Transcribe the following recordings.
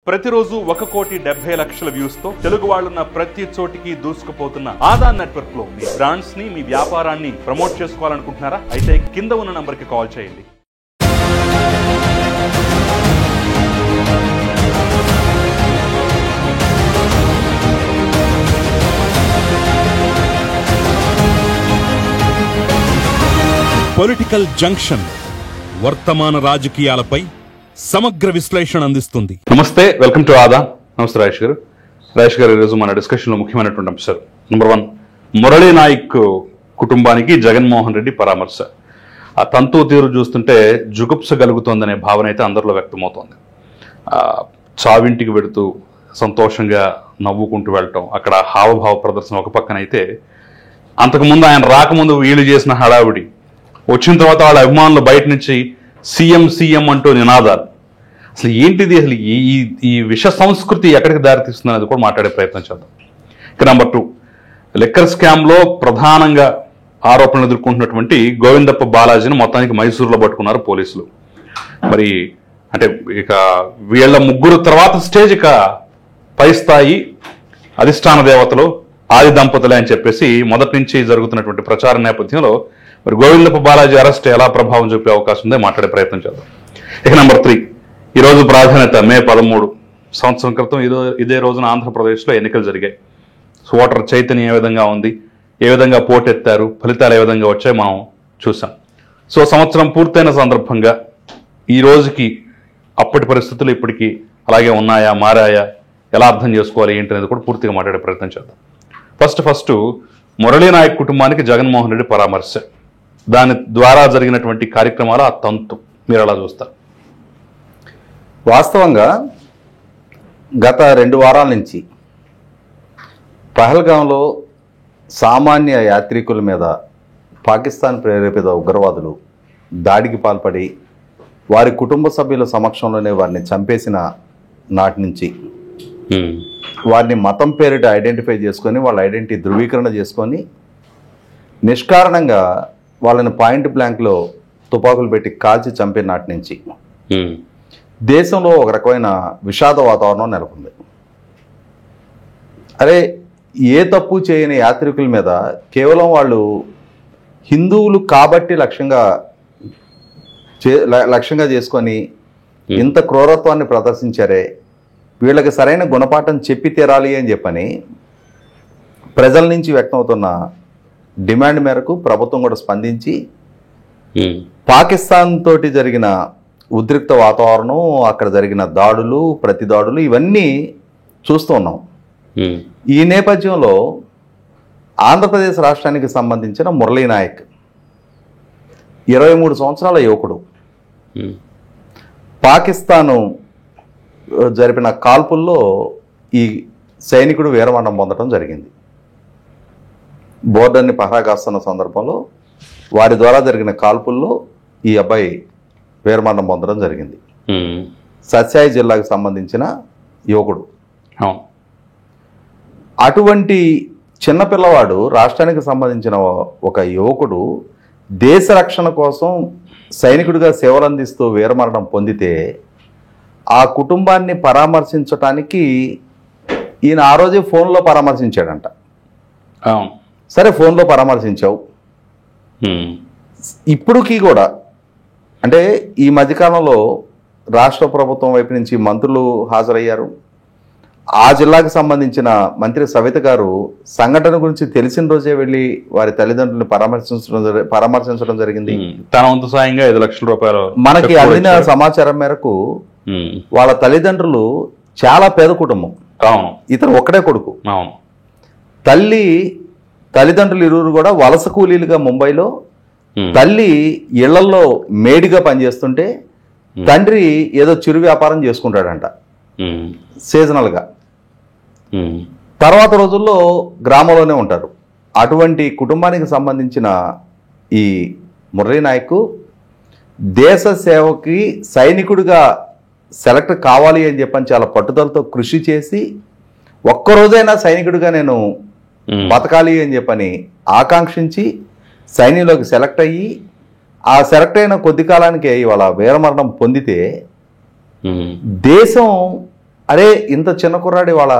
ప్రతిరోజు 1,70,00,000 వ్యూస్ తో తెలుగు వాళ్ళున్న ప్రతి చోటికి దూసుకుపోతున్న ఆదా నెట్వర్క్ లో మీ బ్రాండ్స్ ని మీ వ్యాపారాన్ని ప్రమోట్ చేసుకోవాలనుకుంటున్నారా? అయితే కింద ఉన్న నంబర్ కి కాల్ చేయండి. పొలిటికల్ జంక్షన్ వర్తమాన రాజకీయాలపై సమగ్ర విశ్లేషణ అందిస్తుంది. నమస్తే, వెల్కమ్ టు ఆదా. నమస్తే రాజేష్ గారు. రాజేష్ గారు, ఈరోజు మన డిస్కషన్లో ముఖ్యమైనటువంటి అంశాలు. నెంబర్ 1, మురళీ నాయక్ కుటుంబానికి జగన్మోహన్ రెడ్డి పరామర్శ. ఆ తంతు తీరు చూస్తుంటే జుగుప్స కలుగుతోందనే భావన అయితే అందరిలో వ్యక్తమవుతోంది. చావింటికి వెళుతూ సంతోషంగా నవ్వుకుంటూ వెళ్ళటం, అక్కడ హావభావ ప్రదర్శన ఒక పక్కన అయితే, అంతకుముందు ఆయన రాకముందు వీళ్ళు చేసిన హడావిడి, వచ్చిన తర్వాత వాళ్ళ అభిమానులు బయట నుంచి సీఎం సీఎం అంటూ నినాదాలు. అసలు ఏంటిది? అసలు ఈ విష సంస్కృతి ఎక్కడికి దారితీస్తుంది అనేది కూడా మాట్లాడే ప్రయత్నం చేద్దాం. ఇక నెంబర్ 2, లిక్కర్ స్కామ్లో ప్రధానంగా ఆరోపణలు ఎదుర్కొంటున్నటువంటి గోవిందప్ప బాలాజీని మొత్తానికి మైసూరులో పట్టుకున్నారు పోలీసులు. మరి అంటే ఇక వీళ్ళ ముగ్గురు తర్వాత స్టేజ్ ఇక పై స్థాయి అధిష్టాన దేవతలు ఆది దంపతులే అని చెప్పేసి మొదటి నుంచి జరుగుతున్నటువంటి ప్రచార నేపథ్యంలో మరి గోవిందప్ప బాలాజీ అరెస్ట్ ఎలా ప్రభావం చూపే అవకాశం ఉందో మాట్లాడే ప్రయత్నం చేద్దాం. ఇక నెంబర్ 3, ఈరోజు ప్రాధాన్యత. మే 13 సంవత్సరం క్రితం ఇదే రోజున ఆంధ్రప్రదేశ్లో ఎన్నికలు జరిగాయి. ఓటర్ చైతన్యం ఏ విధంగా ఉంది, ఏ విధంగా పోటెత్తారు, ఫలితాలు ఏ విధంగా వచ్చాయో మనం చూసాం. సో సంవత్సరం పూర్తయిన సందర్భంగా ఈ రోజుకి అప్పటి పరిస్థితులు ఇప్పటికీ అలాగే ఉన్నాయా, మారాయా, ఎలా అర్థం చేసుకోవాలి ఏంటి అనేది కూడా పూర్తిగా మాట్లాడే ప్రయత్నం చేద్దాం. ఫస్ట్ మురళీ నాయక్ కుటుంబానికి జగన్మోహన్ రెడ్డి పరామర్శ, దాని ద్వారా జరిగినటువంటి కార్యక్రమాలు, ఆ తంతు మీరు ఎలా చూస్తారు? వాస్తవంగా గత 2 వారాల నుంచి పహల్గాంలో సామాన్య యాత్రికుల మీద పాకిస్తాన్ ప్రేరేపిత ఉగ్రవాదులు దాడికి పాల్పడి వారి కుటుంబ సభ్యుల సమక్షంలోనే వారిని చంపేసిన నాటి నుంచి వారిని మతం పేరిట ఐడెంటిఫై చేసుకొని వాళ్ళ ఐడెంటిటీ ధృవీకరణ చేసుకొని నిష్కారణంగా వాళ్ళని పాయింట్ బ్లాంక్లో తుపాకులు పెట్టి కాల్చి చంపే నాటి నుంచి దేశంలో ఒక రకమైన విషాద వాతావరణం నెలకొంది. అరే, ఏ తప్పు చేయని యాత్రికుల మీద కేవలం వాళ్ళు హిందువులు కాబట్టి లక్ష్యంగా చేసుకొని ఇంత క్రూరత్వాన్ని ప్రదర్శించారే, వీళ్ళకి సరైన గుణపాఠం చెప్పి తీరాలి అని చెప్పని ప్రజల నుంచి వ్యక్తమవుతున్న డిమాండ్ మేరకు ప్రభుత్వం కూడా స్పందించి పాకిస్తాన్ తోటి జరిగిన ఉద్రిక్త వాతావరణం, అక్కడ జరిగిన దాడులు, ప్రతి దాడులు ఇవన్నీ చూస్తూ ఉన్నాం. ఈ నేపథ్యంలో ఆంధ్రప్రదేశ్ రాష్ట్రానికి సంబంధించిన మురళీ నాయక్ 23 సంవత్సరాల యువకుడు పాకిస్తాను జరిపిన కాల్పుల్లో ఈ సైనికుడు వీరమరణం పొందడం జరిగింది. బోర్డర్ని పహరా కాస్తున్న సందర్భంలో వారి ద్వారా జరిగిన కాల్పుల్లో ఈ అబ్బాయి వీరమరణం పొందడం జరిగింది. సత్యాయి జిల్లాకు సంబంధించిన యువకుడు. అటువంటి చిన్నపిల్లవాడు, రాష్ట్రానికి సంబంధించిన ఒక యువకుడు దేశ రక్షణ కోసం సైనికుడిగా సేవలు అందిస్తూ వీరమరణం పొందితే ఆ కుటుంబాన్ని పరామర్శించటానికి ఈయన ఆ రోజే ఫోన్లో పరామర్శించాడంట. సరే, ఫోన్లో పరామర్శించావు. ఇప్పుడుకి కూడా అంటే ఈ మధ్యకాలంలో రాష్ట్ర ప్రభుత్వం వైపు నుంచి మంత్రులు హాజరయ్యారు. ఆ జిల్లాకు సంబంధించిన మంత్రి సవిత గారు సంఘటన గురించి తెలిసిన రోజే వెళ్ళి వారి తల్లిదండ్రులను పరామర్శించడం జరిగింది. తన వంతు సాయంగా 5 లక్షల రూపాయలు మనకి అందిన సమాచారం మేరకు వాళ్ళ తల్లిదండ్రులు చాలా పేద కుటుంబం. ఇతను ఒక్కడే కొడుకు. తల్లిదండ్రులు ఇరువురు కూడా వలస కూలీలుగా ముంబైలో, తల్లి ఇళ్లలో మేడిగా పనిచేస్తుంటే తండ్రి ఏదో చిరు వ్యాపారం చేసుకుంటాడంట సీజనల్గా. తర్వాత రోజుల్లో గ్రామంలోనే ఉంటారు. అటువంటి కుటుంబానికి సంబంధించిన ఈ మురళీ నాయక్ దేశ సేవకి సైనికుడిగా సెలెక్ట్ కావాలి అని చెప్పని చాలా పట్టుదలతో కృషి చేసి ఒక్కరోజైనా సైనికుడిగా నేను బతకాలి అని చెప్పని ఆకాంక్షించి సైన్యంలోకి సెలెక్ట్ అయ్యి ఆ సెలెక్ట్ అయిన కొద్ది కాలానికే ఇవాళ వీరమరణం పొందితే దేశం అరే ఇంత చిన్న కుర్రాడి వాళ్ళ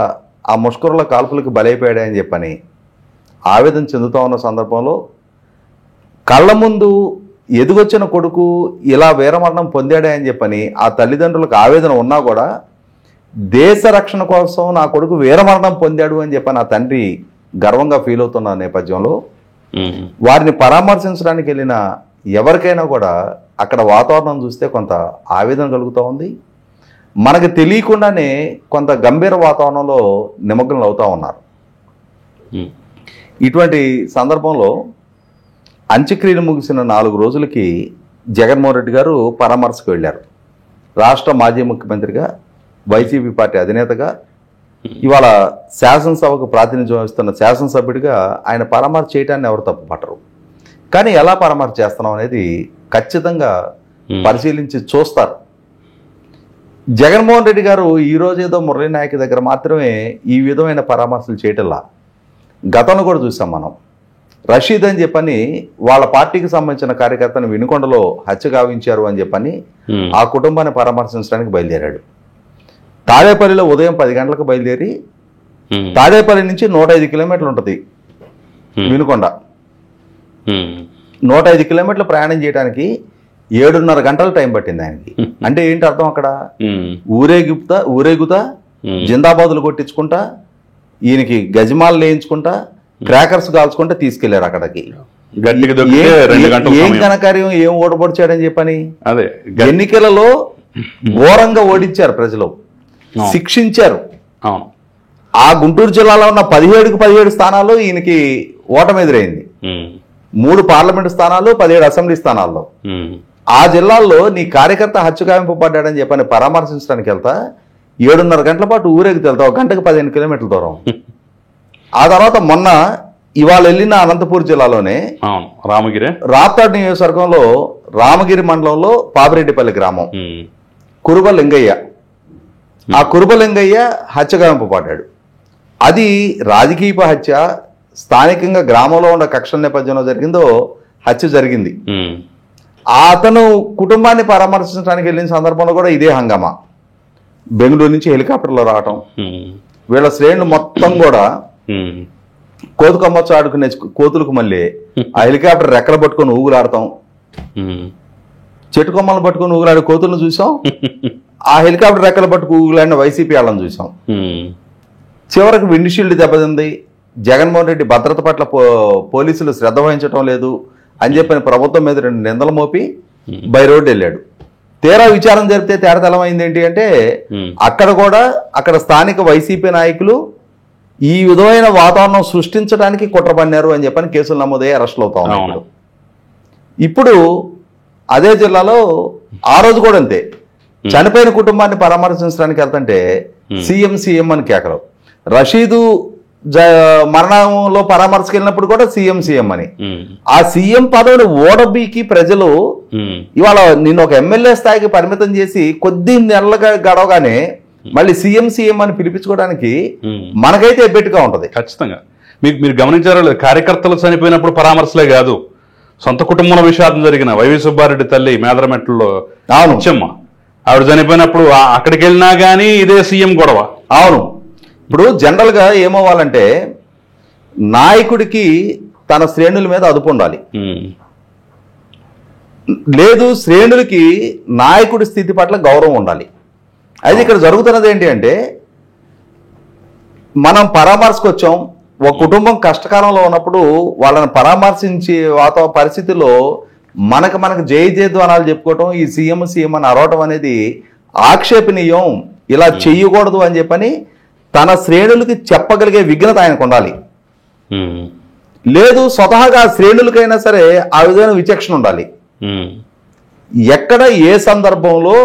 ఆ ముష్కరుల కాల్పులకి బలైపోయాడే అని చెప్పని ఆవేదన చెందుతూ ఉన్న సందర్భంలో కళ్ళ ముందు ఎదుగొచ్చిన కొడుకు ఇలా వీరమరణం పొందాడే అని చెప్పని ఆ తల్లిదండ్రులకు ఆవేదన ఉన్నా కూడా దేశ రక్షణ కోసం నా కొడుకు వీరమరణం పొందాడు అని చెప్పని ఆ తండ్రి గర్వంగా ఫీల్ అవుతున్న నేపథ్యంలో వారిని పరామర్శించడానికి వెళ్ళిన ఎవరికైనా కూడా అక్కడ వాతావరణం చూస్తే కొంత ఆవేదన కలుగుతూ ఉంది. మనకు తెలియకుండానే కొంత గంభీర వాతావరణంలో నిమగ్నం అవుతూ ఉన్నారు. ఇటువంటి సందర్భంలో అంత్యక్రియలు ముగిసిన 4 రోజులకి జగన్మోహన్ రెడ్డి గారు పరామర్శకు వెళ్ళారు. రాష్ట్ర మాజీ ముఖ్యమంత్రిగా, వైసీపీ పార్టీ అధినేతగా, ఇవాళ శాసనసభకు ప్రాతినిధ్యం వహిస్తున్న శాసనసభ్యుడిగా ఆయన పరామర్శ చేయడాన్ని ఎవరు తప్పుపట్టరు. కానీ ఎలా పరామర్శ చేస్తున్నాం అనేది ఖచ్చితంగా పరిశీలించి చూస్తారు. జగన్మోహన్ రెడ్డి గారు ఈరోజు ఏదో మురళీ నాయక్ దగ్గర మాత్రమే ఈ విధమైన పరామర్శలు చేయటంలా గతంలో కూడా చూసాం మనం. రషీద్ అని చెప్పని వాళ్ళ పార్టీకి సంబంధించిన కార్యకర్తను వినుకొండలో హత్య గావించారు అని చెప్పని ఆ కుటుంబాన్ని పరామర్శించడానికి బయలుదేరాడు. తాడేపల్లిలో ఉదయం 10 గంటలకు బయలుదేరి తాడేపల్లి నుంచి 105 కిలోమీటర్లు ఉంటుంది వినుకొండ. 105 కిలోమీటర్లు ప్రయాణం చేయడానికి 7.5 గంటల టైం పట్టింది ఆయనకి. అంటే ఏంటి అర్థం? అక్కడ ఊరేగుతా జిందాబాదులు కొట్టించుకుంటా, ఈయనకి గజమాలు వేయించుకుంటా, క్రాకర్స్ కాల్చుకుంటా తీసుకెళ్లారు అక్కడికి. ఏం ఘనకార్యం, ఏం ఓడబొడిచాడని చెప్పని ఎన్నికలలో ఘోరంగా ఓడించారు ప్రజలు, శిక్షించారు. ఆ గుంటూరు జిల్లాలో ఉన్న 17కు 17 స్థానాలు ఈయనకి ఓటమి ఎదురైంది. 3 పార్లమెంటు స్థానాలు, 17 అసెంబ్లీ స్థానాల్లో. ఆ జిల్లాల్లో నీ కార్యకర్త హత్యగావింపబడ్డాడని చెప్పని పరామర్శించడానికి వెళ్తా 7.5 గంటల పాటు ఊరేగి వెళ్తా, 1 గంటకు 15 కిలోమీటర్ల దూరం. ఆ తర్వాత మొన్న ఇవాళ వెళ్ళిన అనంతపూర్ జిల్లాలోనే రాప్తాడు నియోజకవర్గంలో రామగిరి మండలంలో పాపిరెడ్డిపల్లి గ్రామం కురుబ లింగయ్య, ఆ కురుబ లింగయ్య హత్యగావింపబడ్డాడు. అది రాజకీయ హత్య, స్థానికంగా గ్రామంలో ఉన్న కక్షల నేపథ్యంలో జరిగిందో హత్య జరిగింది. అతను కుటుంబాన్ని పరామర్శించడానికి వెళ్ళిన సందర్భంలో కూడా ఇదే హంగామా. బెంగళూరు నుంచి హెలికాప్టర్లో రావటం, వీళ్ళ శ్రేణులు మొత్తం కూడా కోతుకమ్మచ్చు ఆడుకునే కోతులకు మళ్ళీ ఆ హెలికాప్టర్ రెక్కలు పట్టుకొని ఊగులాడతాం, చెట్టు కొమ్మలను పట్టుకొని ఊగులాడే కోతులను చూసాం, ఆ హెలికాప్టర్ రెక్కలు పట్టుకు ఊగులాడిన వైసీపీ వాళ్ళని చూసాం. చివరికి విండ్షీల్డ్ దెబ్బతింది. జగన్మోహన్ రెడ్డి భద్రత పట్ల పోలీసులు శ్రద్ధ వహించడం లేదు అని చెప్పిన ప్రభుత్వం మీద 2 నిందలు మోపి బై రోడ్డు వెళ్ళాడు. తీరా విచారం జరిపితే తేడతలమైంది ఏంటి అంటే అక్కడ స్థానిక వైసీపీ నాయకులు ఈ విధమైన వాతావరణం సృష్టించడానికి కుట్ర పన్నారు అని చెప్పని కేసులు నమోదయ్యి అరెస్టులు అవుతా ఉన్నారు. ఇప్పుడు అదే జిల్లాలో ఆ రోజు కూడా అంతే, చనిపోయిన కుటుంబాన్ని పరామర్శించడానికి వెళ్తుంటే సీఎం అని కేకలు. రషీదు మరణంలో పరామర్శకు వెళ్ళినప్పుడు కూడా సీఎం అని. ఆ సీఎం పదవిని ఓడబీకి ప్రజలు ఇవాళ నిన్న ఒక ఎమ్మెల్యే స్థాయికి పరిమితం చేసి కొద్ది నెలలుగా గడవగానే మళ్ళీ సీఎం అని పిలిపించుకోవడానికి మనకైతే ఎబ్బెట్టుగా ఉంటది. ఖచ్చితంగా మీరు గమనించారో లేదు, కార్యకర్తలు చనిపోయినప్పుడు పరామర్శలే కాదు, సొంత కుటుంబంలో విషాదం జరిగిన వైవి సుబ్బారెడ్డి తల్లి మేదరమెట్లలో చెమ్మ ఆవిడ చనిపోయినప్పుడు అక్కడికి వెళ్ళినా కానీ ఇదే సీఎం గొడవ. అవును, ఇప్పుడు జనరల్గా ఏమవ్వాలంటే నాయకుడికి తన శ్రేణుల మీద అదుపు ఉండాలి, లేదు శ్రేణులకి నాయకుడి స్థితి పట్ల గౌరవం ఉండాలి. అయితే ఇక్కడ జరుగుతున్నది ఏంటి అంటే మనం పరామర్శకు వచ్చాం, ఒక కుటుంబం కష్టకాలంలో ఉన్నప్పుడు వాళ్ళని పరామర్శించే పరిస్థితుల్లో మనకు జయధ్వానాలు చెప్పుకోవటం, ఈ సీఎం అని అరవటం అనేది ఆక్షేపణీయం, ఇలా చెయ్యకూడదు అని చెప్పని తన శ్రేణులకి చెప్పగలిగే విఘ్నత ఆయనకు ఉండాలి. లేదు స్వతహాగా శ్రేణులకైనా సరే ఆ విధమైన విచక్షణ ఉండాలి. ఎక్కడ ఏ సందర్భంలో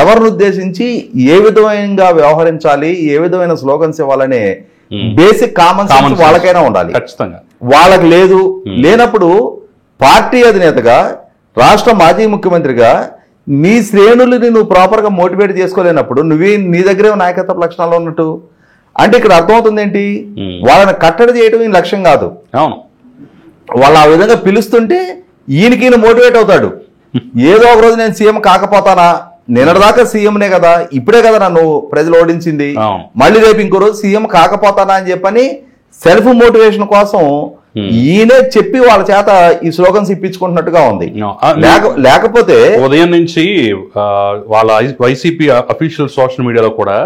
ఎవరిని ఉద్దేశించి ఏ విధంగా వ్యవహరించాలి, ఏ విధమైన స్లోగన్స్ ఇవ్వాలనే బేసిక్ కామన్ సెన్స్ వాళ్ళకైనా ఉండాలి. ఖచ్చితంగా వాళ్ళకి లేదు. లేనప్పుడు పార్టీ అధినేతగా, రాష్ట్ర మాజీ ముఖ్యమంత్రిగా నీ శ్రేణులని నువ్వు ప్రాపర్గా మోటివేట్ చేసుకోలేనప్పుడు నీ దగ్గరే నాయకత్వ లక్షణాలు ఉన్నట్టు అంటే ఇక్కడ అర్థమవుతుంది ఏంటి, వాళ్ళని కట్టడి చేయడం ఈ లక్ష్యం కాదు. వాళ్ళు ఆ విధంగా పిలుస్తుంటే ఈయన మోటివేట్ అవుతాడు. ఏదో ఒక రోజు నేను సీఎం కాకపోతానా, నిన్నటిదాకా సీఎంనే కదా, ఇప్పుడే కదా నన్ను ప్రజలు ఓడించింది, అవును. మళ్ళీ రేపు ఇంకో రోజు సీఎం కాకపోతానా అని చెప్పని సెల్ఫ్ మోటివేషన్ కోసం ఈయనే చెప్పి వాళ్ళ చేత ఈ స్లోగన్స్ ఇప్పించుకుంటున్నట్టుగా ఉంది. లేకపోతే ఉదయం నుంచి వాళ్ళ వైసీపీ అఫీషియల్ సోషల్ మీడియాలో కూడా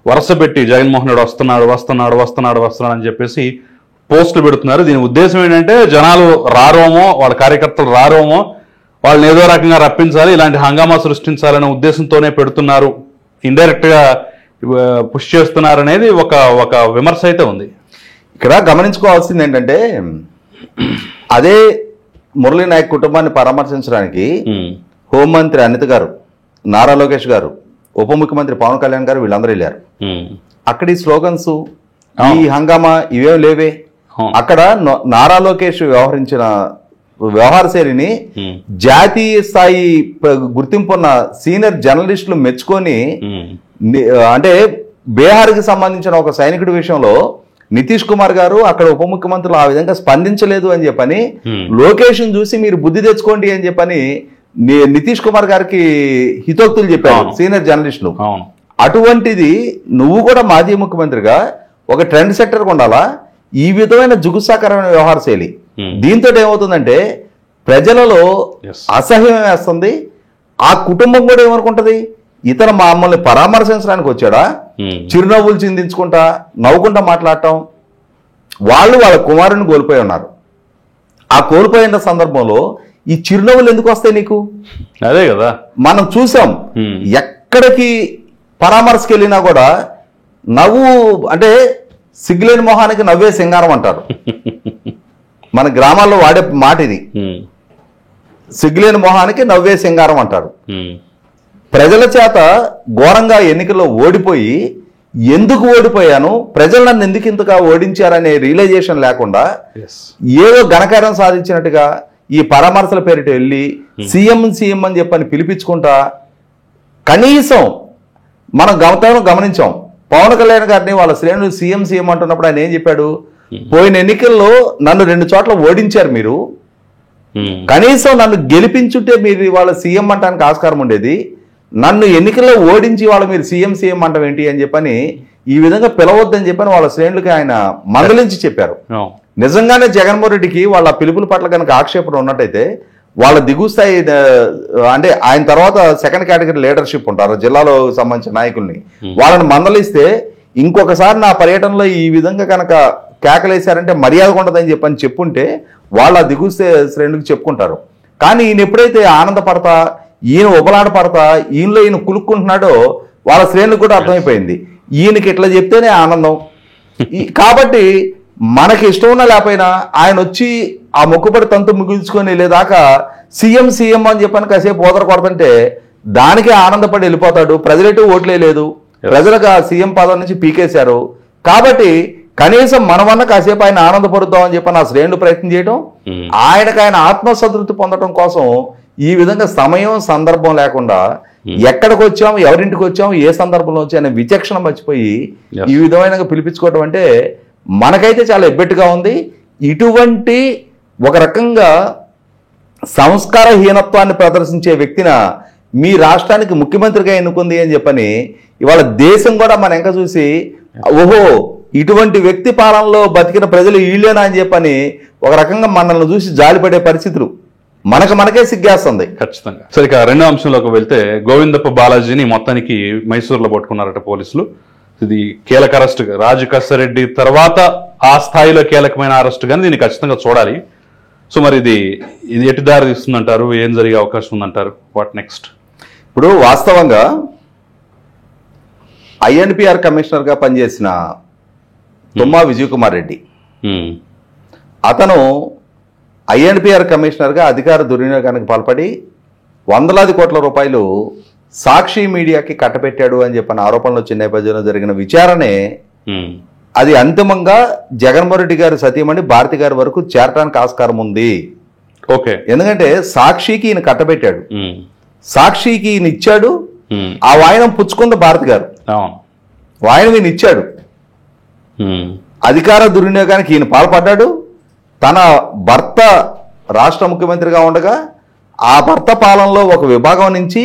వరుస పెట్టి జగన్మోహన్ రెడ్డి వస్తున్నాడు అని చెప్పేసి పోస్టులు పెడుతున్నారు. దీని ఉద్దేశం ఏంటంటే జనాలు రారోమో, వాళ్ళ కార్యకర్తలు రారోమో, వాళ్ళని ఏదో రకంగా రప్పించాలి, ఇలాంటి హంగామా సృష్టించాలనే ఉద్దేశంతోనే పెడుతున్నారు, ఇండైరెక్ట్ గా పుష్ చేస్తున్నారు అనేది ఒక విమర్శ అయితే ఉంది. ఇక్కడ గమనించుకోవాల్సింది ఏంటంటే, అదే మురళీ నాయక్ కుటుంబాన్ని పరామర్శించడానికి హోంమంత్రి అనిత గారు, నారా లోకేష్ గారు, ఉప ముఖ్యమంత్రి పవన్ కళ్యాణ్ గారు వీళ్ళందరూ వెళ్ళారు. అక్కడ ఈ స్లోగన్స్, ఈ హంగామా ఇవేం లేవే. అక్కడ నారా లోకేష్ వ్యవహరించిన వ్యవహార శైలిని జాతీయ స్థాయి గుర్తింపు ఉన్న సీనియర్ జర్నలిస్టులు మెచ్చుకొని, అంటే బీహార్కి సంబంధించిన ఒక సైనికుడి విషయంలో నితీష్ కుమార్ గారు అక్కడ ఉప ముఖ్యమంత్రులు ఆ విధంగా స్పందించలేదు అని చెప్పని, లోకేష్ చూసి మీరు బుద్ధి తెచ్చుకోండి అని చెప్పని నితీష్ కుమార్ గారికి హితోక్తులు చెప్పారు సీనియర్ జర్నలిస్టులు. అటువంటిది నువ్వు కూడా మాజీ ముఖ్యమంత్రిగా ఒక ట్రెండ్ సెక్టర్ ఉండాలా? ఈ విధమైన జుగుత్సాకరమైన వ్యవహార శైలి దీంతో ఏమవుతుందంటే ప్రజలలో అసహ్యం వేస్తుంది. ఆ కుటుంబం కూడా ఏమనుకుంటది, ఇతను మమ్మల్ని పరామర్శించడానికి వచ్చాడా, చిరునవ్వులు చిందించుకుంటా నవ్వుకుంటా మాట్లాడటం. వాళ్ళ కుమారుని కోల్పోయి ఉన్నారు. ఆ కోల్పోయిన సందర్భంలో ఈ చిరునవ్వులు ఎందుకు వస్తాయి నీకు? అదే కదా మనం చూసాం. ఎక్కడికి పరామర్శకి వెళ్ళినా కూడా నవ్వు, అంటే సిగ్గులేని మొహానికి నవ్వే సింగారం అంటారు. మన గ్రామాల్లో వాడే మాట ఇది. సిగ్గులేని మొహానికి నవ్వే సింగారం అంటారు. ప్రజల చేత ఘోరంగా ఎన్నికల్లో ఓడిపోయి, ఎందుకు ఓడిపోయాను, ప్రజలు నన్ను ఎందుకు ఇంతగా ఓడించారనే రియలైజేషన్ లేకుండా ఏదో ఘనకార్యం సాధించినట్టుగా ఈ పరామర్శల పేరిట వెళ్ళి సీఎం అని చెప్పని పిలిపించుకుంటా, కనీసం మనం గమనించాం పవన్ కళ్యాణ్ గారిని వాళ్ళ శ్రేణులు సీఎం అంటున్నప్పుడు ఆయన ఏం చెప్పాడు, పోయిన ఎన్నికల్లో నన్ను 2 చోట్ల ఓడించారు మీరు, కనీసం నన్ను గెలిపించుంటే మీరు వాళ్ళ సీఎం అంటానికి ఆస్కారం ఉండేది, నన్ను ఎన్నికల్లో ఓడించి వాళ్ళు మీరు సీఎం అంటాం ఏంటి అని చెప్పని ఈ విధంగా పిలవద్దని చెప్పని వాళ్ళ శ్రేణులకి ఆయన మందలించి చెప్పారు. నిజంగానే జగన్మోహన్ రెడ్డికి వాళ్ళ పిలుపుల పట్ల కనుక ఆక్షేపణ ఉన్నట్టయితే వాళ్ళ దిగువ స్థాయి, అంటే ఆయన తర్వాత సెకండ్ కేటగిరీ లీడర్షిప్ ఉంటారు జిల్లాలో సంబంధించిన నాయకుల్ని, వాళ్ళని మందలిస్తే ఇంకొకసారి నా పర్యటనలో ఈ విధంగా కనుక కేకలేశారంటే మర్యాద ఉండదని చెప్పని చెప్పుంటే వాళ్ళ దిగువ శ్రేణులకు చెప్పుకుంటారు. కానీ ఈయన ఎప్పుడైతే ఆనందపడతా, ఈయన ఉపలాట పడతా, ఈయన కులుక్కుంటున్నాడో వాళ్ళ శ్రేణులకు కూడా అర్థమైపోయింది ఈయనకి ఇట్లా చెప్తేనే ఆనందం. కాబట్టి మనకి ఇష్టం ఉన్నా లేకపోయినా ఆయన వచ్చి ఆ మొక్కుబడి తంతు ముగించుకొని వెళ్ళేదాకా సీఎం అని చెప్పని కాసేపు ఓదర కొడుతుంటే దానికే ఆనందపడి వెళ్ళిపోతాడు. ప్రజలెటు ఓట్లే లేదు, ప్రజలకు ఆ సీఎం పదవి నుంచి పీకేశారు. కాబట్టి కనీసం మనమన్నా కాసేపు ఆయన ఆనందపడుద్దాం అని చెప్పి నా శ్రేణులు ప్రయత్నం చేయడం, ఆయన ఆత్మసంతృప్తి పొందడం కోసం ఈ విధంగా సమయం సందర్భం లేకుండా ఎక్కడికి వచ్చాము, ఎవరింటికి వచ్చాము, ఏ సందర్భంలో వచ్చి అనే విచక్షణ మర్చిపోయి ఈ విధమైన పిలిపించుకోవడం అంటే మనకైతే చాలా ఎబ్బెట్టుగా ఉంది. ఇటువంటి ఒక రకంగా సంస్కారహీనత్వాన్ని ప్రదర్శించే వ్యక్తిన మీ రాష్ట్రానికి ముఖ్యమంత్రిగా ఎన్నుకుంది అని చెప్పని ఇవాళ దేశం కూడా మన ఎంక చూసి ఓహో ఇటువంటి వ్యక్తి పాలనలో బతికిన ప్రజలు వీళ్ళేనా అని చెప్పని ఒక రకంగా మనల్ని చూసి జాలిపడే పరిస్థితులు మనకే సిగ్గేస్తుంది. ఖచ్చితంగా. సరే, ఇక రెండో అంశంలోకి వెళ్తే గోవిందప్ప బాలాజీని మొత్తానికి మైసూరులో పట్టుకున్నారట పోలీసులు. ఇది కీలక అరెస్ట్, రాజు కస్సారెడ్డి తర్వాత ఆ స్థాయిలో కీలకమైన అరెస్ట్, కానీ దీన్ని ఖచ్చితంగా చూడాలి. సో మరి ఇది ఎటు దారి తీస్తుందంటారు, ఏం జరిగే అవకాశం ఉందంటారు, వాట్ నెక్స్ట్? ఇప్పుడు వాస్తవంగా ఐఎన్పిఆర్ కమిషనర్గా పనిచేసిన తుమ్మా విజయ్ కుమార్ రెడ్డి, అతను ఐఎన్పిఆర్ కమిషనర్గా అధికార దుర్వినియోగానికి పాల్పడి వందలాది కోట్ల రూపాయలు సాక్షి మీడియాకి కట్టబెట్టాడు అని చెప్పిన ఆరోపణలు వచ్చిన నేపథ్యంలో జరిగిన విచారణే అది అంతిమంగా జగన్మోహన్ రెడ్డి గారి సతీమణి భారతి గారి వరకు చేరటానికి ఆస్కారం ఉంది. ఓకే, ఎందుకంటే సాక్షికి ఈయన కట్టబెట్టాడు, సాక్షికి ఈయన ఇచ్చాడు, ఆ వాయనం పుచ్చుకుంది భారతి గారు, వాయనం ఈయన ఇచ్చాడు, అధికార దుర్వినియోగానికి ఈయన పాల్పడ్డాడు. తన భర్త రాష్ట్ర ముఖ్యమంత్రిగా ఉండగా ఆ భర్త పాలనలో ఒక విభాగం నుంచి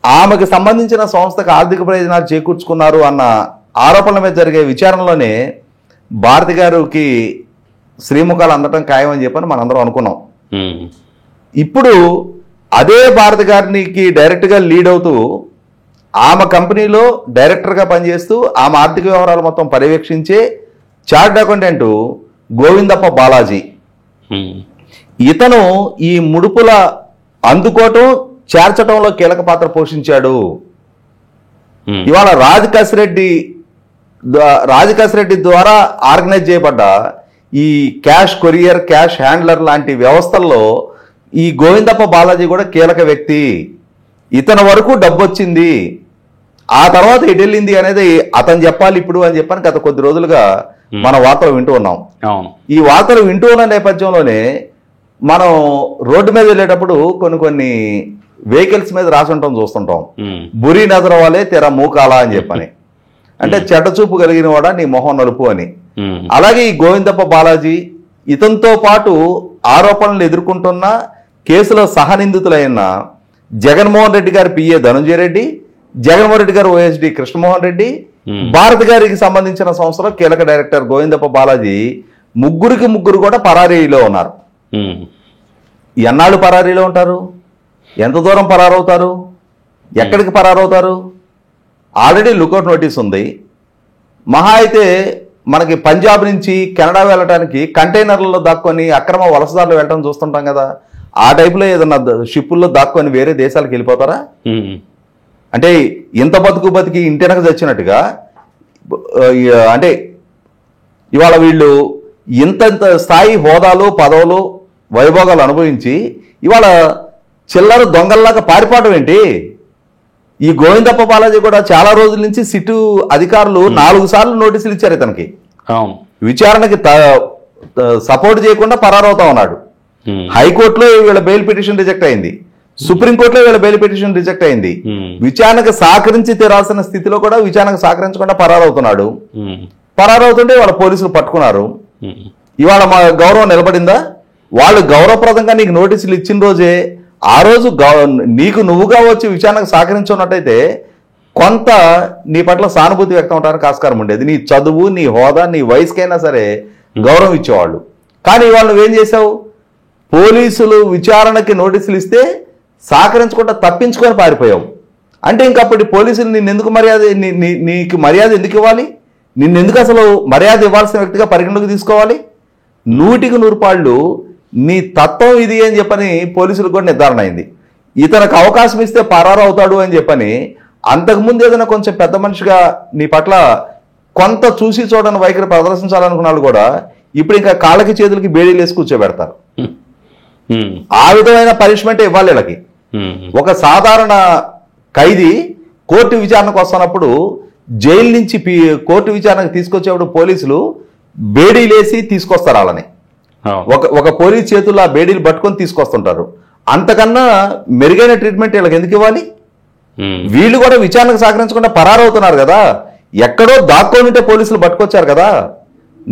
ఆమెకు సంబంధించిన సంస్థకు ఆర్థిక ప్రయోజనాలు చేకూర్చుకున్నారు అన్న ఆరోపణల మీద జరిగే విచారణలోనే భారతి గారికి శ్రీముఖాలు అందటం ఖాయమని చెప్పని మనందరం అనుకున్నాం. ఇప్పుడు అదే భారతి గారికి డైరెక్ట్గా లీడ్ అవుతూ ఆమె కంపెనీలో డైరెక్టర్గా పనిచేస్తూ ఆమె ఆర్థిక వ్యవహారాలు మొత్తం పర్యవేక్షించే చార్టర్డ్ అకౌంటెంట్ గోవిందప్ప బాలాజీ. ఇతను ఈ ముడుపుల అందుకోవటం చేర్చడంలో కీలక పాత్ర పోషించాడు. ఇవాళ రాజకాశ్ రెడ్డి ద్వారా ఆర్గనైజ్ చేయబడ్డ ఈ క్యాష్ కొరియర్, క్యాష్ హ్యాండ్లర్ లాంటి వ్యవస్థల్లో ఈ గోవిందప్ప బాలాజీ కూడా కీలక వ్యక్తి. ఇతని వరకు డబ్బు వచ్చింది, ఆ తర్వాత ఎటు వెళ్ళింది అనేది అతను చెప్పాలి ఇప్పుడు అని చెప్పని గత కొద్ది రోజులుగా మన వార్తలు వింటూ ఉన్నాం. ఈ వార్తలు వింటూ ఉన్న నేపథ్యంలోనే మనం రోడ్డు మీద వెళ్ళేటప్పుడు కొన్ని వెహికల్స్ మీద రాసి ఉంటాం, చూస్తుంటాం, బురి నజర వాళ్ళే తెర మూకాలా అని చెప్పని, అంటే చెడ్డ చూపు కలిగిన వాడా నీ మొహం నలుపు అని. అలాగే ఈ గోవిందప్ప బాలాజీ ఇతనితో పాటు ఆరోపణలు ఎదుర్కొంటున్న కేసులో సహనిందితులైన జగన్మోహన్ రెడ్డి గారి పిఏ ధనంజయ రెడ్డి, జగన్మోహన్ రెడ్డి గారు ఓఎస్డి కృష్ణమోహన్ రెడ్డి, భారతి గారికి సంబంధించిన సంస్థలో కీలక డైరెక్టర్ గోవిందప్ప బాలాజీ, ముగ్గురు కూడా పరారీలో ఉన్నారు. ఎన్నాళ్ళు పరారీలో ఉంటారు? ఎంత దూరం పరారవుతారు? ఎక్కడికి పరారవుతారు? ఆల్రెడీ లుకౌట్ నోటీస్ ఉంది. మహా అయితే మనకి పంజాబ్ నుంచి కెనడా వెళ్ళటానికి కంటైనర్లలో దాక్కొని అక్రమ వలసదారులు వెళ్ళటం చూస్తుంటాం కదా, ఆ టైపులో ఏదన్నా షిప్పుల్లో దాక్కొని వేరే దేశాలకు వెళ్ళిపోతారా? అంటే ఇంత బతికి ఇంటెనక తెచ్చినట్టుగా, అంటే ఇవాళ వీళ్ళు ఇంత స్థాయి హోదాలు, పదవులు, వైభోగాలు అనుభవించి ఇవాళ చిల్లర దొంగల్లాగా పారిపోవడం ఏంటి? ఈ గోవిందప్ప బాలాజీ కూడా చాలా రోజుల నుంచి సిట్టు అధికారులు 4 సార్లు నోటీసులు ఇచ్చారు ఇతనికి. విచారణకి సపోర్ట్ చేయకుండా పరారవుతా ఉన్నాడు. హైకోర్టులో వీళ్ళ బెయిల్ పిటిషన్ రిజెక్ట్ అయింది, సుప్రీంకోర్టులో వీళ్ళ బెయిల్ పిటిషన్ రిజెక్ట్ అయింది. విచారణకు సహకరించి తీరాల్సిన స్థితిలో కూడా విచారణకు సహకరించకుండా పరారవుతున్నాడు. పరారవుతుంటే వాళ్ళ పోలీసులు పట్టుకున్నారు. ఇవాళ మా గౌరవం నిలబడిందా? వాళ్ళు గౌరవప్రదంగా నీకు నోటీసులు ఇచ్చిన రోజే, ఆ రోజు నీకు నువ్వుగా వచ్చి విచారణకు సహకరించున్నట్టయితే కొంత నీ పట్ల సానుభూతి వ్యక్తం అవడానికి ఆస్కారం ఉండేది. నీ చదువు, నీ హోదా, నీ వయసుకైనా సరే గౌరవం ఇచ్చేవాళ్ళు. కానీ ఇవాళ నువ్వేం చేసావు? పోలీసులు విచారణకి నోటీసులు ఇస్తే సహకరించకుండా తప్పించుకొని పారిపోయావు. అంటే ఇంకప్పటి పోలీసులు నిన్నెందుకు నీకు మర్యాద ఎందుకు ఇవ్వాలి? నిన్నెందుకు అసలు మర్యాద ఇవ్వాల్సిన వ్యక్తిగా పరిగణలోకి తీసుకోవాలి? 100కి 100 పాళ్ళు నీ తత్వం ఇది అని చెప్పని పోలీసులకు కూడా నిర్ధారణ అయింది. ఇతనికి అవకాశం ఇస్తే పరారు అవుతాడు అని చెప్పని అంతకుముందు ఏదైనా కొంచెం పెద్ద మనిషిగా నీ పట్ల కొంత చూసి చూడని వైఖరి ప్రదర్శించాలనుకున్నాడు కూడా ఇప్పుడు ఇంకా కాళ్ళకి చేతులకి బేడీలు వేసి కూర్చోబెడతారు. ఆ విధమైన పనిష్మెంట్ ఇవ్వాలి వీళ్ళకి. ఒక సాధారణ ఖైదీ కోర్టు విచారణకు వస్తున్నప్పుడు జైలు నుంచి కోర్టు విచారణకు తీసుకొచ్చేప్పుడు పోలీసులు బేడీలేసి తీసుకొస్తారు వాళ్ళని. ఒక పోలీస్ చేతుల్లో ఆ బేడీలు పట్టుకొని తీసుకొస్తుంటారు. అంతకన్నా మెరుగైన ట్రీట్మెంట్ వీళ్ళకి ఎందుకు ఇవ్వాలి? వీళ్ళు కూడా విచారణకు సహకరించకుండా పరారవుతున్నారు కదా, ఎక్కడో దాక్కొని ఉంటే పోలీసులు పట్టుకొచ్చారు కదా.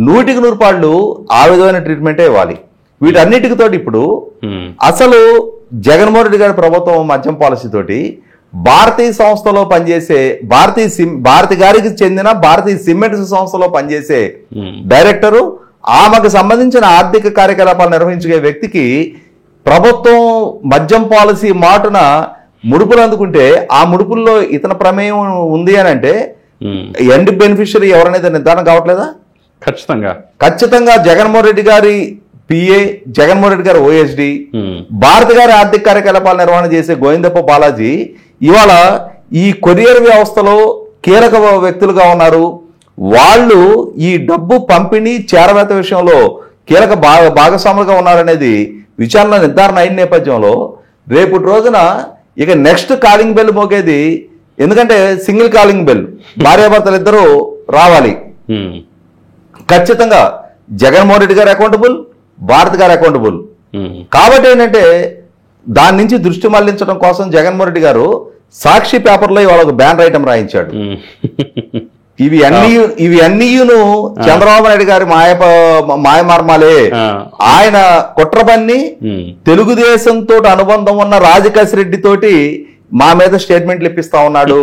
100కి 100 పాళ్ళు ఆ విధమైన ట్రీట్మెంటే ఇవ్వాలి. వీటన్నిటికి తోటి ఇప్పుడు అసలు జగన్మోహన్ రెడ్డి గారి ప్రభుత్వం మద్యం పాలసీ తోటి భారతీయ సంస్థలో పనిచేసే భారతి గారికి చెందిన భారతీయ సిమెంట్స్ సంస్థలో పనిచేసే డైరెక్టరు, ఆమెకు సంబంధించిన ఆర్థిక కార్యకలాపాలు నిర్వహించే వ్యక్తికి ప్రభుత్వం మద్యం పాలసీ మాటున ముడుపులు అందుకుంటే ఆ ముడుపుల్లో ఇతని ప్రమేయం ఉంది అని అంటే ఎండ్ బెనిఫిషియరీ ఎవరనేది నిర్ధారణ కావట్లేదా? ఖచ్చితంగా జగన్మోహన్ రెడ్డి గారి పిఏ, జగన్మోహన్ రెడ్డి గారి ఓఎస్డి, భారతి గారి ఆర్థిక కార్యకలాపాల నిర్వహణ చేసే గోవిందప్ప బాలాజీ ఇవాళ ఈ కొరియర్ వ్యవస్థలో కీలక వ్యక్తులుగా ఉన్నారు. వాళ్ళు ఈ డబ్బు పంపిణీ చేరవేత విషయంలో కీలక భాగస్వాములుగా ఉన్నారనేది విచారణ నిర్ధారణ అయిన నేపథ్యంలో రేపటి రోజున ఇక నెక్స్ట్ కాలింగ్ బెల్ మోగేది. ఎందుకంటే సింగిల్ కాలింగ్ బెల్, భార్యాభర్తలు ఇద్దరు రావాలి. ఖచ్చితంగా జగన్మోహన్ రెడ్డి గారు అకౌంటబుల్, భారతి గారు అకౌంటబుల్. కాబట్టి ఏంటంటే దాని నుంచి దృష్టి మళ్లించడం కోసం జగన్మోహన్ రెడ్డి గారు సాక్షి పేపర్లో ఇవాళ ఒక బ్యానర్ ఐటమ్ రాయించాడు. ఇవి అన్నీయును చంద్రబాబు నాయుడు గారి మాయమర్మాలే. ఆయన కుట్రబన్ని తెలుగుదేశంతో అనుబంధం ఉన్న రాజకాశ్ రెడ్డి తోటి మా మీద స్టేట్మెంట్లు ఇప్పిస్తా ఉన్నాడు.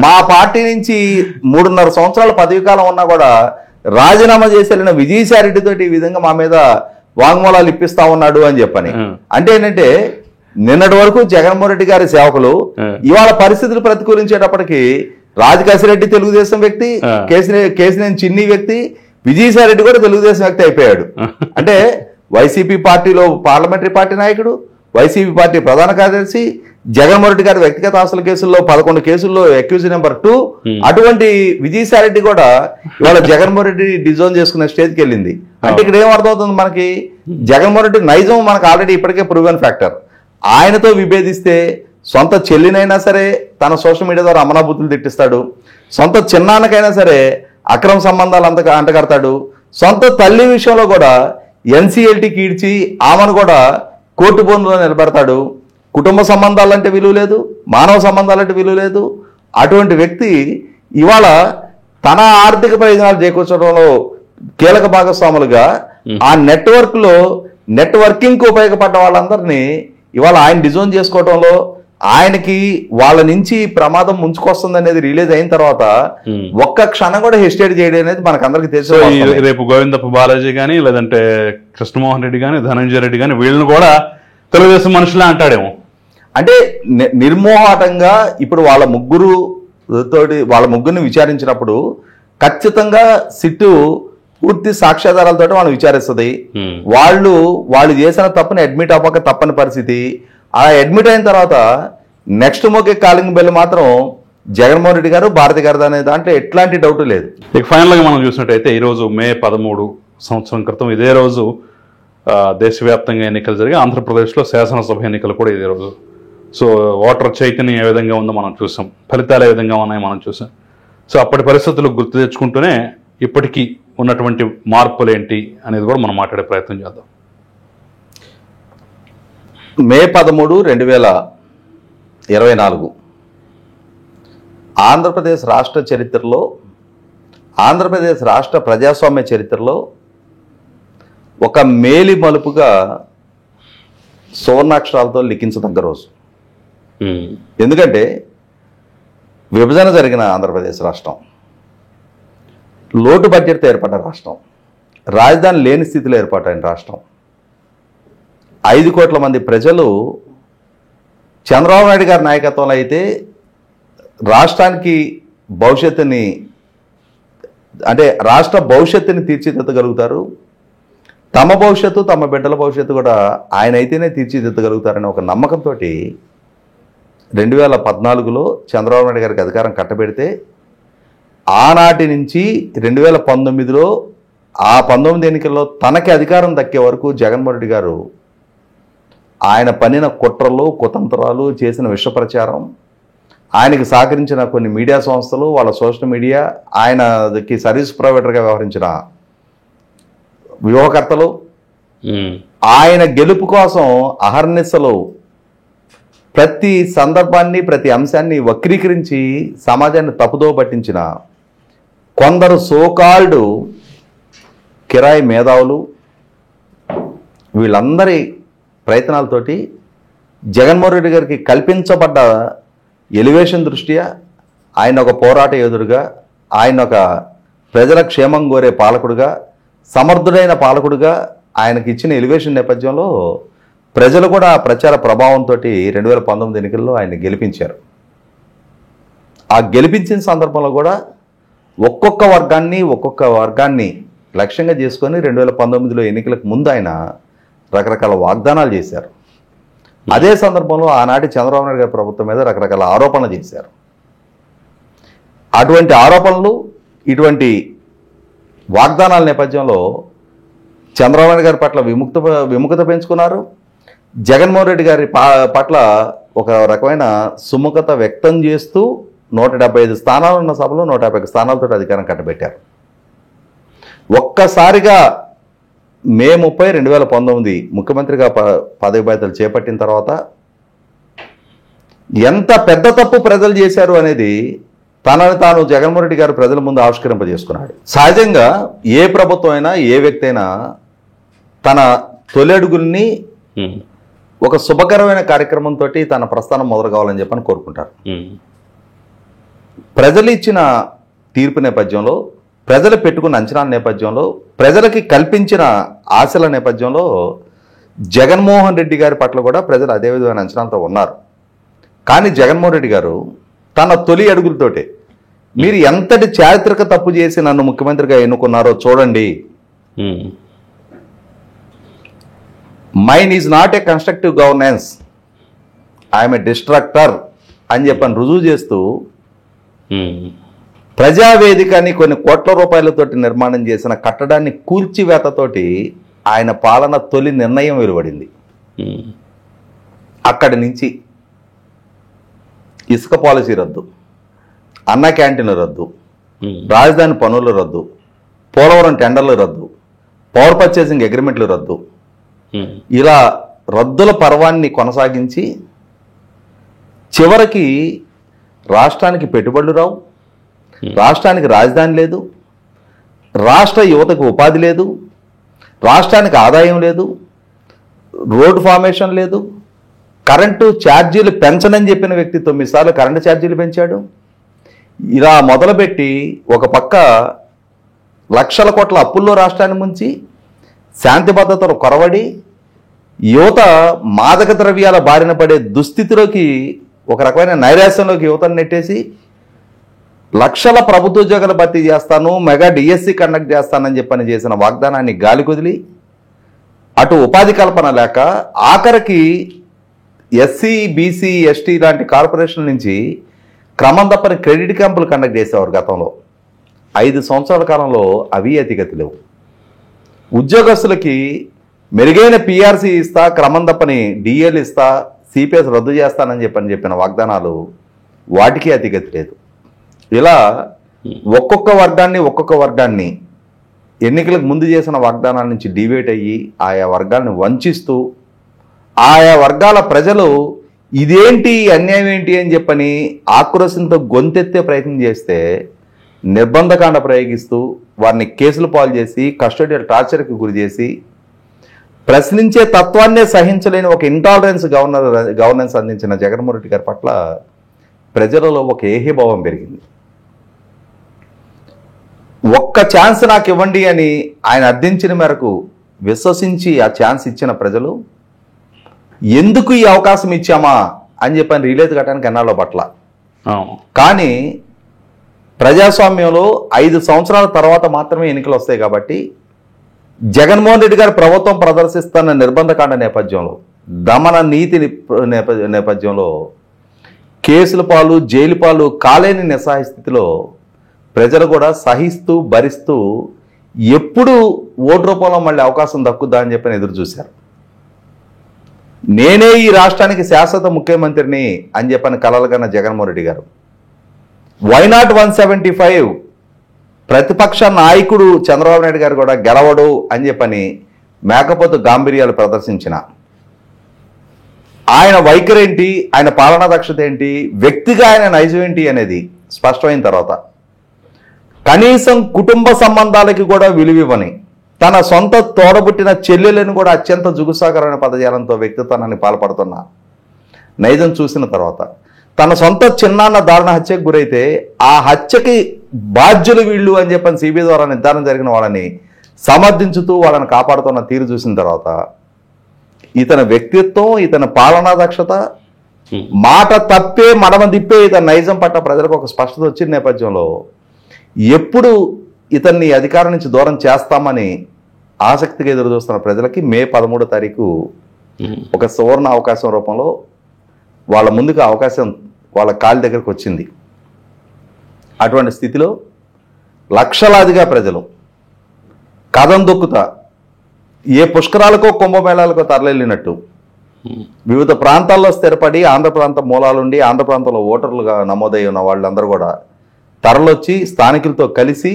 మా పార్టీ నుంచి 3.5 సంవత్సరాల పదవి కాలం ఉన్నా కూడా రాజీనామా చేసి వెళ్ళిన విజయసాయిరెడ్డి తోటి ఈ విధంగా మా మీద వాంగ్మూలాలు ఇప్పిస్తా ఉన్నాడు అని చెప్పని. అంటే ఏంటంటే నిన్నటి వరకు జగన్మోహన్ రెడ్డి గారి సేవకులు ఇవాళ పరిస్థితులు ప్రతికూలించేటప్పటికి రాజకాశిరెడ్డి తెలుగుదేశం వ్యక్తి, కేసినేని చిన్ని వ్యక్తి, విజయసాయి రెడ్డి కూడా తెలుగుదేశం వ్యక్తి అయిపోయాడు. అంటే వైసీపీ పార్టీలో పార్లమెంటరీ పార్టీ నాయకుడు, వైసీపీ పార్టీ ప్రధాన కార్యదర్శి, జగన్మోహన్ రెడ్డి గారి వ్యక్తిగత ఆస్తుల కేసుల్లో 11 కేసుల్లో అక్యూజ్ నెంబర్ 2. అటువంటి విజయసాయి రెడ్డి కూడా ఇవాళ జగన్మోహన్ రెడ్డి డిజోన్ చేసుకునే స్టేజ్కి వెళ్ళింది. అంటే ఇక్కడ ఏం అర్థమవుతుంది మనకి, జగన్మోహన్ రెడ్డి నైజం మనకు ఆల్రెడీ ఇప్పటికే ప్రూవెన్ ఫ్యాక్టర్. ఆయనతో విభేదిస్తే సొంత చెల్లినైనా సరే తన సోషల్ మీడియా ద్వారా అమనాబూతులు తిట్టిస్తాడు, సొంత చిన్నాన్నకైనా సరే అక్రమ సంబంధాలు అంటగడతాడు, సొంత తల్లి విషయంలో కూడా ఎన్సీఎల్టీకి ఈడ్చి ఆమెను కూడా కోర్టు బోన్లో నిలబెడతాడు. కుటుంబ సంబంధాలంటే విలువ లేదు, మానవ సంబంధాలంటే విలువ లేదు. అటువంటి వ్యక్తి ఇవాళ తన ఆర్థిక ప్రయోజనాలు చేకూర్చడంలో కీలక భాగస్వాములుగా ఆ నెట్వర్కింగ్కి ఉపయోగపడ్డ వాళ్ళందరినీ ఇవాళ ఆయన డిజోన్ చేసుకోవడంలో ఆయనకి వాళ్ళ నుంచి ప్రమాదం ముంచుకొస్తుంది అనేది రిలీజ్ అయిన తర్వాత ఒక్క క్షణం కూడా హెసిటేట్ చేయడం అనేది మనకు అందరికి తెలుసు. రేపు గోవిందప్ప బాలాజీ గానీ లేదంటే కృష్ణమోహన్ రెడ్డి గానీ ధనంజయ రెడ్డి గానీ వీళ్ళని కూడా తెలుగుదేశం మనుషులే అంటాడేమో. అంటే నిర్మోహాటంగా ఇప్పుడు వాళ్ళ ముగ్గురిని విచారించినప్పుడు ఖచ్చితంగా సిట్టు పూర్తి సాక్ష్యాధారాలతో మనం విచారిస్తుంది. వాళ్ళు చేసిన తప్పుని అడ్మిట్ అవ్వక తప్పని పరిస్థితి. ఆ అడ్మిట్ అయిన తర్వాత నెక్స్ట్ మోకే కాలింగ్ బెల్ మాత్రం జగన్మోహన్ రెడ్డి గారు, భారతి గారు అనే దాంట్లో ఎట్లాంటి డౌట్ లేదు. ఇక ఫైనల్గా మనం చూసినట్టయితే ఈరోజు మే 13 సంవత్సరం క్రితం ఇదే రోజు దేశవ్యాప్తంగా ఎన్నికలు జరిగి ఆంధ్రప్రదేశ్లో శాసనసభ ఎన్నికలు కూడా ఇదే రోజు. సో ఓటర్ చైతన్యం ఏ విధంగా ఉందో మనం చూసాం, ఫలితాలు ఏ విధంగా ఉన్నాయో మనం చూసాం. సో అప్పటి పరిస్థితులు గుర్తు తెచ్చుకుంటూనే ఇప్పటికీ ఉన్నటువంటి మార్పులు ఏంటి అనేది కూడా మనం మాట్లాడే ప్రయత్నం చేద్దాం. మే 13, 2024 ఆంధ్రప్రదేశ్ రాష్ట్ర చరిత్రలో, ఆంధ్రప్రదేశ్ రాష్ట్ర ప్రజాస్వామ్య చరిత్రలో ఒక మేలి మలుపుగా సువర్ణాక్షరాలతో లిఖించదగ్గ రోజు. ఎందుకంటే విభజన జరిగిన ఆంధ్రప్రదేశ్ రాష్ట్రం, లోటు బడ్జెట్తో ఏర్పడ్డ రాష్ట్రం, రాజధాని లేని స్థితిలో ఏర్పాటైన రాష్ట్రం, 5 కోట్ల మంది ప్రజలు చంద్రబాబు నాయుడు గారి నాయకత్వంలో అయితే రాష్ట్రానికి భవిష్యత్తుని, అంటే రాష్ట్ర భవిష్యత్తుని తీర్చిదిద్దగలుగుతారు, తమ భవిష్యత్తు తమ బిడ్డల భవిష్యత్తు కూడా ఆయన అయితేనే తీర్చిదిద్దగలుగుతారనే ఒక నమ్మకంతో 2014లో చంద్రబాబు నాయుడు గారికి అధికారం కట్టబెడితే ఆనాటి నుంచి 2019లో ఆ 19 ఎన్నికల్లో తనకి అధికారం దక్కే వరకు జగన్మోహన్ రెడ్డి గారు ఆయన పన్నిన కుట్రలు, కుతంత్రాలు, చేసిన విష ప్రచారం, ఆయనకి సహకరించిన కొన్ని మీడియా సంస్థలు, వాళ్ళ సోషల్ మీడియా, ఆయనకి సర్వీస్ ప్రొవైడర్గా వ్యవహరించిన వ్యూహకర్తలు, ఆయన గెలుపు కోసం అహర్నిశలు ప్రతి సందర్భాన్ని, ప్రతి అంశాన్ని వక్రీకరించి సమాజాన్ని తప్పుదో పట్టించిన కొందరు సోకాల్డ్ కిరాయి మేధావులు, వీళ్ళందరి ప్రయత్నాలతోటి జగన్మోహన్ రెడ్డి గారికి కల్పించబడ్డ ఎలివేషన్ దృష్ట్యా ఆయన ఒక పోరాట యోధుడుగా, ఆయన ఒక ప్రజల క్షేమం కోరే పాలకుడుగా, సమర్థుడైన పాలకుడుగా ఆయనకి ఇచ్చిన ఎలివేషన్ నేపథ్యంలో ప్రజలు కూడా ఆ ప్రచార ప్రభావంతో 2019 ఎన్నికల్లో ఆయన గెలిపించారు. ఆ గెలిపించిన సందర్భంలో కూడా ఒక్కొక్క వర్గాన్ని లక్ష్యంగా చేసుకొని 2019లో ఎన్నికలకు ముందు ఆయన రకరకాల వాగ్దానాలు చేశారు. అదే సందర్భంలో ఆనాటి చంద్రబాబు నాయుడు గారి ప్రభుత్వం మీద రకరకాల ఆరోపణలు చేశారు. అటువంటి ఆరోపణలు, ఇటువంటి వాగ్దానాల నేపథ్యంలో చంద్రబాబు నాయుడు గారి పట్ల విముఖత పెంచుకున్నారు. జగన్మోహన్ రెడ్డి గారి పట్ల ఒక రకమైన సుముఖత వ్యక్తం చేస్తూ 175 స్థానాలు ఉన్న సభలో 150 స్థానాలతో అధికారం కట్టబెట్టారు. ఒక్కసారిగా మే 30, 2019 ముఖ్యమంత్రిగా పదవి బాధ్యతలు చేపట్టిన తర్వాత ఎంత పెద్ద తప్పు ప్రజలు చేశారు అనేది తనని తాను జగన్మోహన్ రెడ్డి గారు ప్రజల ముందు ఆవిష్కరింపజేసుకున్నాడు. సహజంగా ఏ ప్రభుత్వం అయినా, ఏ వ్యక్తి అయినా తన తొలి అడుగుల్ని ఒక శుభకరమైన కార్యక్రమంతో తన ప్రస్థానం మొదలు కావాలని చెప్పని కోరుకుంటారు. ప్రజలు ఇచ్చిన తీర్పు నేపథ్యంలో, ప్రజలు పెట్టుకున్న అంచనాల నేపథ్యంలో, ప్రజలకి కల్పించిన ఆశల నేపథ్యంలో జగన్మోహన్ రెడ్డి గారి పట్ల కూడా ప్రజలు అదే విధమైన అంచనాలతో ఉన్నారు. కానీ జగన్మోహన్ రెడ్డి గారు తన తొలి అడుగులతోటే మీరు ఎంతటి చారిత్రక తప్పు చేసి నన్ను ముఖ్యమంత్రిగా ఎన్నుకున్నారో చూడండి, mine is not a constructive governance, I'm a destructor అని చెప్పని రుజువు చేస్తూ ప్రజావేదికని కొన్ని కోట్ల రూపాయలతోటి నిర్మాణం చేసిన కట్టడాన్ని కూల్చివేతతోటి ఆయన పాలన తొలి నిర్ణయం వెలువడింది. అక్కడి నుంచి ఇసుక పాలసీ రద్దు, అన్న క్యాంటీన్లు రద్దు, రాజధాని పనులు రద్దు, పోలవరం టెండర్లు రద్దు, పవర్ పర్చేసింగ్ అగ్రిమెంట్లు రద్దు, ఇలా రద్దుల పర్వాన్ని కొనసాగించి చివరికి రాష్ట్రానికి పెట్టుబడులు రావు, రాష్ట్రానికి రాజధాని లేదు, రాష్ట్ర యువతకు ఉపాధి లేదు, రాష్ట్రానికి ఆదాయం లేదు, రోడ్డు ఫార్మేషన్ లేదు, కరెంటు ఛార్జీలు పెంచనని చెప్పిన వ్యక్తి 9 సార్లు కరెంటు ఛార్జీలు పెంచాడు. ఇలా మొదలుపెట్టి ఒక పక్క లక్షల కోట్ల అప్పుల్లో రాష్ట్రాన్ని ముంచి శాంతి భద్రతలు కొరవడి యువత మాదక ద్రవ్యాల బారిన పడే దుస్థితిలోకి, ఒక రకమైన నైరాశ్యంలోకి యువతను నెట్టేసి లక్షల ప్రభుత్వ ఉద్యోగాలు భర్తీ చేస్తాను, మెగా డిఎస్సి కండక్ట్ చేస్తానని చెప్పని చేసిన వాగ్దానాన్ని గాలి కుదిలి అటు ఉపాధి కల్పన లేక ఆఖరికి ఎస్సీ, బీసీ, ఎస్టీ లాంటి కార్పొరేషన్ల నుంచి క్రమం తప్పని క్రెడిట్ క్యాంపులు కండక్ట్ చేసేవారు గతంలో. 5 సంవత్సరాల కాలంలో అవి అతిగతి లేవు. ఉద్యోగస్తులకి మెరుగైన పిఆర్సీ ఇస్తా, క్రమం తప్పని డిఎల్ ఇస్తా, సిపిఎస్ రద్దు చేస్తానని చెప్పిన వాగ్దానాలు వాటికి అతిగతి లేదు. ఇలా ఒక్కొక్క వర్గాన్ని ఎన్నికలకు ముందు చేసిన వాగ్దానాల నుంచి డివేట్ అయ్యి ఆయా వర్గాల్ని వంచిస్తూ ఆయా వర్గాల ప్రజలు ఇదేంటి అన్యాయం ఏంటి అని చెప్పని ఆక్రోశంతో గొంతెత్తే ప్రయత్నం చేస్తే నిర్బంధకాండ ప్రయోగిస్తూ వారిని కేసులు పాలు చేసి కస్టోడియల్ టార్చర్కి గురి చేసి ప్రశ్నించే తత్వాన్నే సహించలేని ఒక ఇంటాలరెన్స్ గవర్నెన్స్ అందించిన జగన్మోహన్ రెడ్డి గారి పట్ల ప్రజలలో ఒక ఏహీభావం పెరిగింది. ఒక్క ఛాన్స్ నాకు ఇవ్వండి అని ఆయన అర్థించిన మేరకు విశ్వసించి ఆ ఛాన్స్ ఇచ్చిన ప్రజలు ఎందుకు ఈ అవకాశం ఇచ్చామా అని చెప్పని రిలీజ్ కట్టడానికి ఎన్నాళ్ళో పట్ల. కానీ ప్రజాస్వామ్యంలో 5 సంవత్సరాల తర్వాత మాత్రమే ఎన్నికలు వస్తాయి కాబట్టి జగన్మోహన్ రెడ్డి గారి ప్రభుత్వం ప్రదర్శిస్తున్న నిర్బంధకాండ నేపథ్యంలో, దమన నీతి నేపథ్యంలో కేసుల పాలు, జైలు పాలు కాలేని నిస్సహాయ స్థితిలో ప్రజలు కూడా సహిస్తూ భరిస్తూ ఎప్పుడు ఓటు రూపంలో మళ్ళీ అవకాశం దక్కుద్దా అని చెప్పని ఎదురు చూశారు. నేనే ఈ రాష్ట్రానికి శాశ్వత ముఖ్యమంత్రిని అని చెప్పని కలలుగన్న జగన్మోహన్ రెడ్డి గారు వైనాట్ 175 ప్రతిపక్ష నాయకుడు చంద్రబాబు నాయుడు గారు కూడా గెలవడు అని చెప్పని మేకపోతు గాంభీర్యాలు ప్రదర్శించిన ఆయన వైఖరి ఏంటి, ఆయన పాలనా దక్షత ఏంటి, వ్యక్తిగా ఆయన నైజం ఏంటి అనేది స్పష్టమైన తర్వాత కనీసం కుటుంబ సంబంధాలకి కూడా విలువివ్వని, తన సొంత తోడబుట్టిన చెల్లెలను కూడా అత్యంత జుగుసాకరమైన పదజాలంతో వ్యక్తిత్వాన్ని పాల్పడుతున్న నైజం చూసిన తర్వాత తన సొంత చిన్నాన్న దారుణ హత్యకు గురైతే ఆ హత్యకి బాధ్యులు వీళ్ళు అని చెప్పని సిబిఐ ద్వారా నిర్ధారణ జరిగిన వాళ్ళని సమర్థించుతూ వాళ్ళని కాపాడుతున్న తీరు చూసిన తర్వాత ఇతని వ్యక్తిత్వం, ఇతని పాలనా దక్షత, మాట తప్పే మడమ తిప్పే ఇతని నైజం పట్ల ప్రజలకు ఒక స్పష్టత వచ్చిన నేపథ్యంలో ఎప్పుడు ఇతన్ని అధికారం నుంచి దూరం చేస్తామని ఆసక్తిగా ఎదురు చూస్తున్న ప్రజలకి మే 13వ తారీఖు ఒక సువర్ణ అవకాశం రూపంలో వాళ్ళ ముందుకు అవకాశం వాళ్ళ కాలి దగ్గరకు వచ్చింది. అటువంటి స్థితిలో లక్షలాదిగా ప్రజలు కథం దొక్కుతా ఏ పుష్కరాలకో కుంభమేళాలకో తరలినట్టు వివిధ ప్రాంతాల్లో స్థిరపడి ఆంధ్ర ప్రాంత మూలాలుండి ఆంధ్ర ప్రాంతంలో ఓటర్లుగా నమోదై ఉన్న వాళ్ళందరూ కూడా తరలొచ్చి స్థానికులతో కలిసి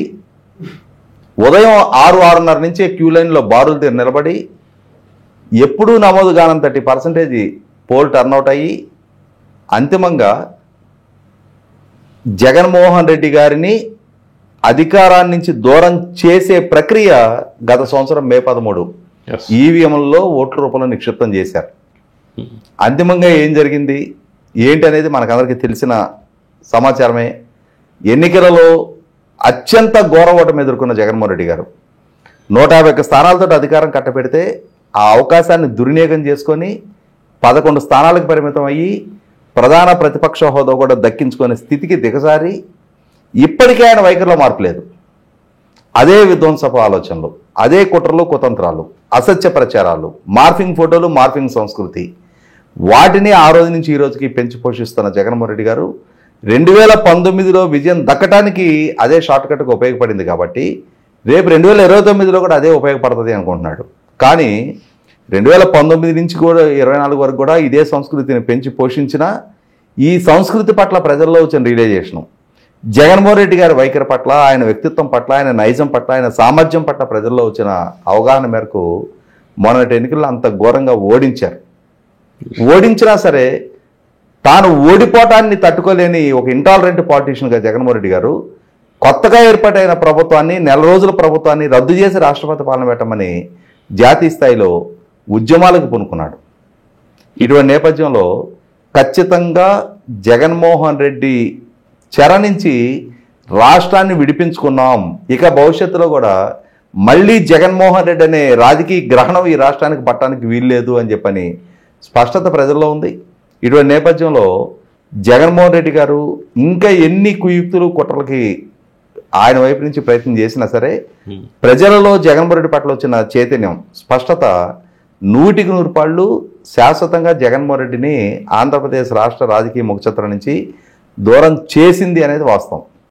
ఉదయం 6-6:30 నుంచే క్యూ లైన్లో బారులు తీరు నిలబడి ఎప్పుడూ నమోదు కానంతటి పర్సంటేజ్ పోల్ టర్నౌట్ అయ్యి అంతిమంగా జగన్మోహన్ రెడ్డి గారిని అధికారాన్ని నుంచి దూరం చేసే ప్రక్రియ గత సంవత్సరం మే 13 ఈవీఎంలలో ఓట్ల రూపంలో నిక్షిప్తం చేశారు. అంతిమంగా ఏం జరిగింది ఏంటి అనేది మనకందరికీ తెలిసిన సమాచారమే. ఎన్నికలలో అత్యంత ఘోర ఓటమి ఎదుర్కొన్న జగన్మోహన్ రెడ్డి గారు 151 స్థానాలతో అధికారం కట్టబెడితే ఆ అవకాశాన్ని దుర్వినియోగం చేసుకొని 11 స్థానాలకు పరిమితం అయ్యి ప్రధాన ప్రతిపక్ష హోదా కూడా దక్కించుకునే స్థితికి దిగజారి ఇప్పటికే ఆయన వైఖరిలో మార్పు లేదు. అదే విధ్వంసపు ఆలోచనలు, అదే కుట్రలు కుతంత్రాలు, అసత్య ప్రచారాలు, మార్ఫింగ్ ఫోటోలు, మార్ఫింగ్ సంస్కృతి, వాటిని ఆ రోజు నుంచి ఈ రోజుకి పెంచి పోషిస్తున్న జగన్మోహన్ రెడ్డి గారు 2019లో విజయం దక్కడానికి అదే షార్ట్కట్గా ఉపయోగపడింది కాబట్టి రేపు 2029లో కూడా అదే ఉపయోగపడుతుంది అనుకుంటున్నాడు. కానీ 2019 నుంచి కూడా 24 వరకు కూడా ఇదే సంస్కృతిని పెంచి పోషించిన ఈ సంస్కృతి పట్ల ప్రజల్లో వచ్చిన రియలైజేషను, జగన్మోహన్ రెడ్డి గారి వైఖరి పట్ల, ఆయన వ్యక్తిత్వం పట్ల, ఆయన నైజం పట్ల, ఆయన సామర్థ్యం పట్ల ప్రజల్లో వచ్చిన అవగాహన మేరకు మొన్నటి ఎన్నికల్లో అంత ఘోరంగా ఓడించారు. ఓడించినా సరే తాను ఓడిపోవటాన్ని తట్టుకోలేని ఒక ఇంటాలరెంట్ పాలిటీషియన్గా జగన్మోహన్ రెడ్డి గారు కొత్తగా ఏర్పాటైన ప్రభుత్వాన్ని, నెల రోజుల ప్రభుత్వాన్ని రద్దు చేసి రాష్ట్రపతి పాలన పెట్టమని జాతీయ స్థాయిలో ఉద్యమాలకు పూనుకున్నాడు. ఇటువంటి నేపథ్యంలో ఖచ్చితంగా జగన్మోహన్ రెడ్డి చెర నుంచి రాష్ట్రాన్ని విడిపించుకున్నాం, ఇక భవిష్యత్తులో కూడా మళ్ళీ జగన్మోహన్ రెడ్డి అనే రాజకీయ గ్రహణం ఈ రాష్ట్రానికి పట్టడానికి వీల్లేదు అని చెప్పని స్పష్టత ప్రజల్లో ఉంది. ఇటువంటి నేపథ్యంలో జగన్మోహన్ రెడ్డి గారు ఇంకా ఎన్ని కుయుక్తులు కుట్రలకి ఆయన వైపు నుంచి ప్రయత్నం చేసినా సరే ప్రజలలో జగన్మోహన్ రెడ్డి పట్ల వచ్చిన చైతన్యం, స్పష్టత 100% శాశ్వతంగా జగన్మోహన్ రెడ్డిని ఆంధ్రప్రదేశ్ రాష్ట్ర రాజకీయ ముఖచిత్రం నుంచి దూరం చేసింది అనేది వాస్తవం.